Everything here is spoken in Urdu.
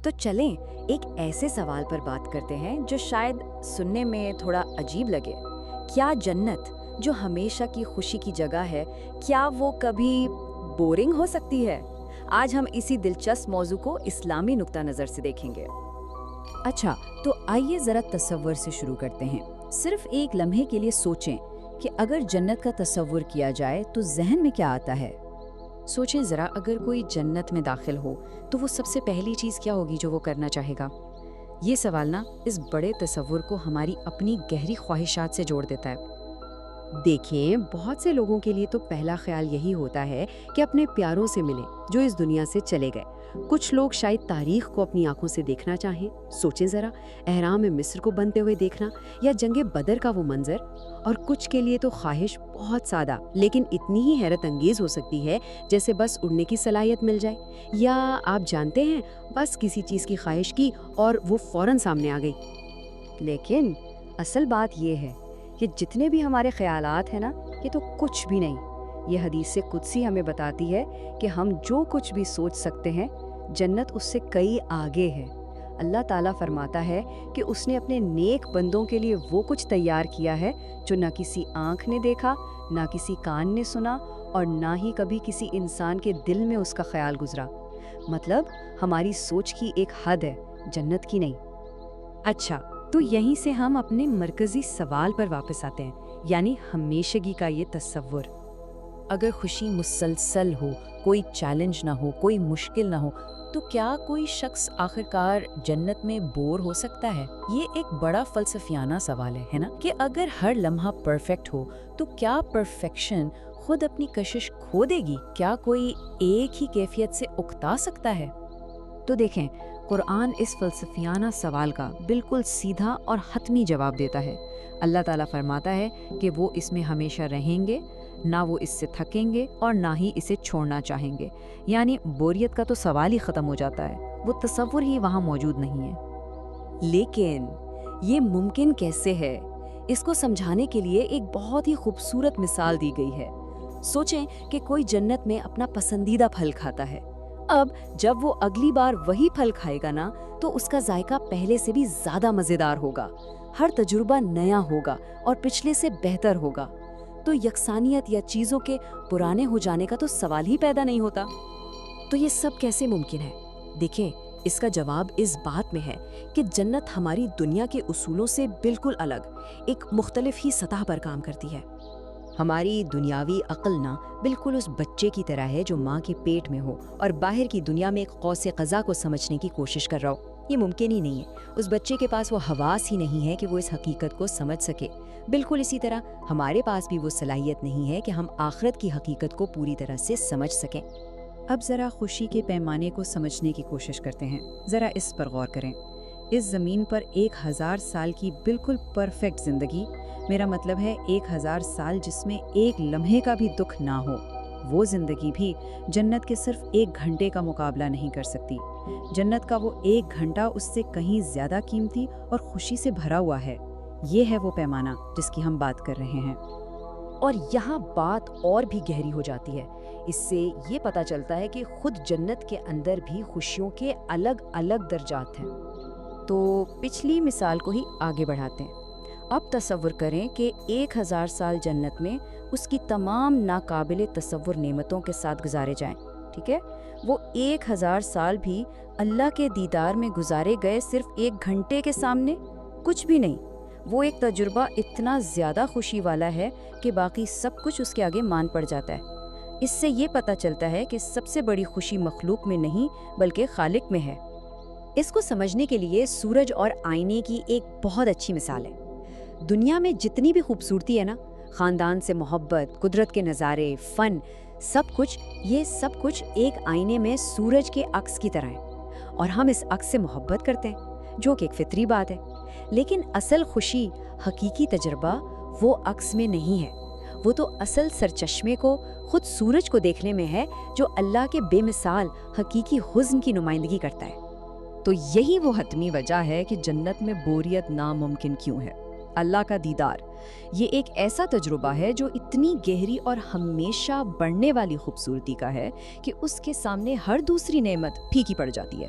تو چلیں ایک ایسے سوال پر بات کرتے ہیں جو شاید سننے میں تھوڑا عجیب لگے۔ کیا جنت جو ہمیشہ کی خوشی کی جگہ ہے، کیا وہ کبھی بورنگ ہو سکتی ہے؟ آج ہم اسی دلچسپ موضوع کو اسلامی نقطہ نظر سے دیکھیں گے۔ اچھا، تو آئیے ذرا تصور سے شروع کرتے ہیں۔ صرف ایک لمحے کے لیے سوچیں کہ اگر جنت کا تصور کیا جائے تو ذہن میں کیا آتا ہے؟ سوچیں ذرا، اگر کوئی جنت میں داخل ہو تو وہ سب سے پہلی چیز کیا ہوگی جو وہ کرنا چاہے گا؟ یہ سوال نا اس بڑے تصور کو ہماری اپنی گہری خواہشات سے جوڑ دیتا ہے۔ دیکھیں، بہت سے لوگوں کے لیے تو پہلا خیال یہی ہوتا ہے کہ اپنے پیاروں سے ملیں جو اس دنیا سے چلے گئے۔ کچھ لوگ شاید تاریخ کو اپنی آنکھوں سے دیکھنا چاہیں۔ سوچیں ذرا، احرام مصر کو بنتے ہوئے دیکھنا یا جنگ بدر کا وہ منظر۔ اور کچھ کے لیے تو خواہش بہت سادہ لیکن اتنی ہی حیرت انگیز ہو سکتی ہے جیسے بس اڑنے کی صلاحیت مل جائے، یا آپ جانتے ہیں بس کسی چیز کی خواہش کی اور وہ فوراً سامنے آ گئی۔ لیکن اصل بات یہ ہے کہ جتنے بھی ہمارے خیالات ہیں نا، یہ تو کچھ بھی نہیں۔ یہ حدیث قدسی ہمیں بتاتی ہے کہ ہم جو کچھ بھی سوچ سکتے ہیں جنت اس سے کئی آگے ہے۔ اللہ تعالیٰ فرماتا ہے کہ اس نے اپنے نیک بندوں کے لیے وہ کچھ تیار کیا ہے جو نہ کسی آنکھ نے دیکھا، نہ کسی کان نے سنا، اور نہ ہی کبھی کسی انسان کے دل میں اس کا خیال گزرا۔ مطلب ہماری سوچ کی ایک حد ہے، جنت کی نہیں۔ اچھا، تو یہیں سے ہم اپنے مرکزی سوال پر واپس آتے ہیں، یعنی ہمیشگی کا یہ تصور۔ اگر خوشی مسلسل ہو، کوئی چیلنج نہ ہو، کوئی مشکل نہ ہو، تو کیا کوئی شخص آخرکار جنت میں بور ہو سکتا ہے؟ یہ ایک بڑا فلسفیانہ سوال ہے نا، کہ اگر ہر لمحہ پرفیکٹ ہو تو کیا پرفیکشن خود اپنی کشش کھو دے گی؟ کیا کوئی ایک ہی کیفیت سے اکتا سکتا ہے؟ تو دیکھیں، قرآن اس فلسفیانہ سوال کا بالکل سیدھا اور حتمی جواب دیتا ہے۔ اللہ تعالیٰ فرماتا ہے کہ وہ اس میں ہمیشہ رہیں گے، نہ وہ اس سے تھکیں گے اور نہ ہی اسے چھوڑنا چاہیں گے۔ یعنی بوریت کا تو سوال ہی ختم ہو جاتا ہے، وہ تصور ہی وہاں موجود نہیں ہے۔ لیکن یہ ممکن کیسے ہے؟ اس کو سمجھانے کے لیے ایک بہت ہی خوبصورت مثال دی گئی ہے۔ سوچیں کہ کوئی جنت میں اپنا پسندیدہ پھل کھاتا ہے۔ اب جب وہ اگلی بار وہی پھل کھائے گا نا، تو اس کا ذائقہ پہلے سے بھی زیادہ مزیدار ہوگا، ہر تجربہ نیا ہوگا اور پچھلے سے بہتر ہوگا۔ تو یکسانیت یا چیزوں کے پرانے ہو جانے کا تو سوال ہی پیدا نہیں ہوتا۔ تو یہ سب کیسے ممکن ہے؟ دیکھیں، اس کا جواب اس بات میں ہے کہ جنت ہماری دنیا کے اصولوں سے بالکل الگ، ایک مختلف ہی سطح پر کام کرتی ہے۔ ہماری دنیاوی عقل نہ بالکل اس بچے کی طرح ہے جو ماں کے پیٹ میں ہو اور باہر کی دنیا میں ایک قوس قزح کو سمجھنے کی کوشش کر رہا ہو۔ یہ ممکن ہی نہیں ہے۔ اس بچے کے پاس وہ حواس ہی نہیں ہے کہ وہ اس حقیقت کو سمجھ سکے۔ بالکل اسی طرح ہمارے پاس بھی وہ صلاحیت نہیں ہے کہ ہم آخرت کی حقیقت کو پوری طرح سے سمجھ سکیں۔ اب ذرا خوشی کے پیمانے کو سمجھنے کی کوشش کرتے ہیں۔ ذرا اس پر غور کریں۔ اس زمین پر 1000 سال کی بالکل پرفیکٹ زندگی، میرا مطلب ہے 1000 سال جس میں ایک لمحے کا بھی دکھ نہ ہو، وہ زندگی بھی جنت کے صرف 1 گھنٹے کا مقابلہ نہیں کر سکتی۔ جنت کا وہ 1 گھنٹہ اس سے کہیں زیادہ قیمتی اور خوشی سے بھرا ہوا ہے۔ یہ ہے وہ پیمانہ جس کی ہم بات کر رہے ہیں۔ اور یہاں بات اور بھی گہری ہو جاتی ہے۔ اس سے یہ پتہ چلتا ہے کہ خود جنت کے اندر بھی خوشیوں کے الگ الگ درجات ہیں۔ تو پچھلی مثال کو ہی آگے بڑھاتے ہیں۔ اب تصور کریں کہ 1000 سال جنت میں اس کی تمام ناقابل تصور نعمتوں کے ساتھ گزارے جائیں، ٹھیک ہے؟ وہ 1000 سال بھی اللہ کے دیدار میں گزارے گئے صرف 1 گھنٹے کے سامنے کچھ بھی نہیں۔ وہ ایک تجربہ اتنا زیادہ خوشی والا ہے کہ باقی سب کچھ اس کے آگے مان پڑ جاتا ہے۔ اس سے یہ پتہ چلتا ہے کہ سب سے بڑی خوشی مخلوق میں نہیں بلکہ خالق میں ہے۔ اس کو سمجھنے کے لیے سورج اور آئینے کی ایک بہت اچھی مثال ہے۔ دنیا میں جتنی بھی خوبصورتی ہے نا، خاندان سے محبت، قدرت کے نظارے، فن، یہ سب کچھ ایک آئینے میں سورج کے عکس کی طرح ہے، اور ہم اس عکس سے محبت کرتے ہیں، جو کہ ایک فطری بات ہے۔ لیکن اصل خوشی، حقیقی تجربہ وہ عکس میں نہیں ہے، وہ تو اصل سرچشمے کو، خود سورج کو دیکھنے میں ہے، جو اللہ کے بے مثال حقیقی حسن کی نمائندگی کرتا ہے۔ تو یہی وہ حتمی وجہ ہے کہ جنت میں بوریت ناممکن کیوں ہے۔ اللہ کا دیدار یہ ایک ایسا تجربہ ہے جو اتنی گہری اور ہمیشہ بڑھنے والی خوبصورتی کا ہے کہ اس کے سامنے ہر دوسری نعمت پھیکی پڑ جاتی ہے۔